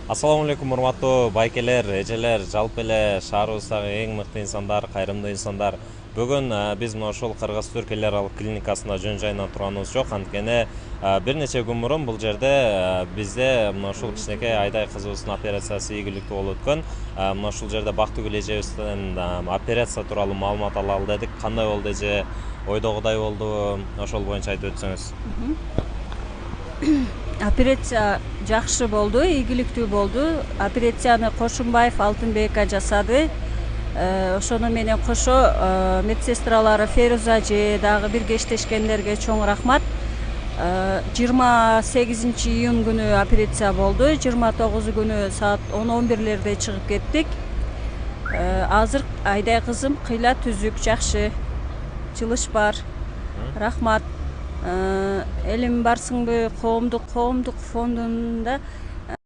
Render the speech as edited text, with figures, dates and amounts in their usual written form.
Ассаламу алейкум, урматтуу байкелер, эжелер, жалпы эле шаарыбыздагы эң мыкты инсандар, кайрымдуу инсандар. Бүгүн биз мына ушул Кыргыз Түрк эл аралык клиникасында жөн жайынан тураныбыз жок. Анткени бир нече күн мурун бул жерде бизде мына ушул кичинекей Айдай кызыбыздын операциясы ийгиликтүү болуп өткөн. Мына ушул жерде Бактыгүл эжебизден операция тууралуу маалымат алалы дедик. Кандай болду эже? Ойдогудай болдубу? Ошол боюнча айтып өтсөңүз. Операция жакшы болду, ийгиликтүү болду. Операцияны Кошумбаев Алтынбек жасады. Ошону менен кошо медсестралары Феруза эже дагы бирге иштешкендерге чоң рахмат. 28 июнь күнү операция болду. 29 күнү саат 10-11-лерде чыгып кеттик. Азыр Айдай кызым кыйла түзүк, жакшы. Жылыш бар. Рахмат. Элим барсыңбы коомдук фондунда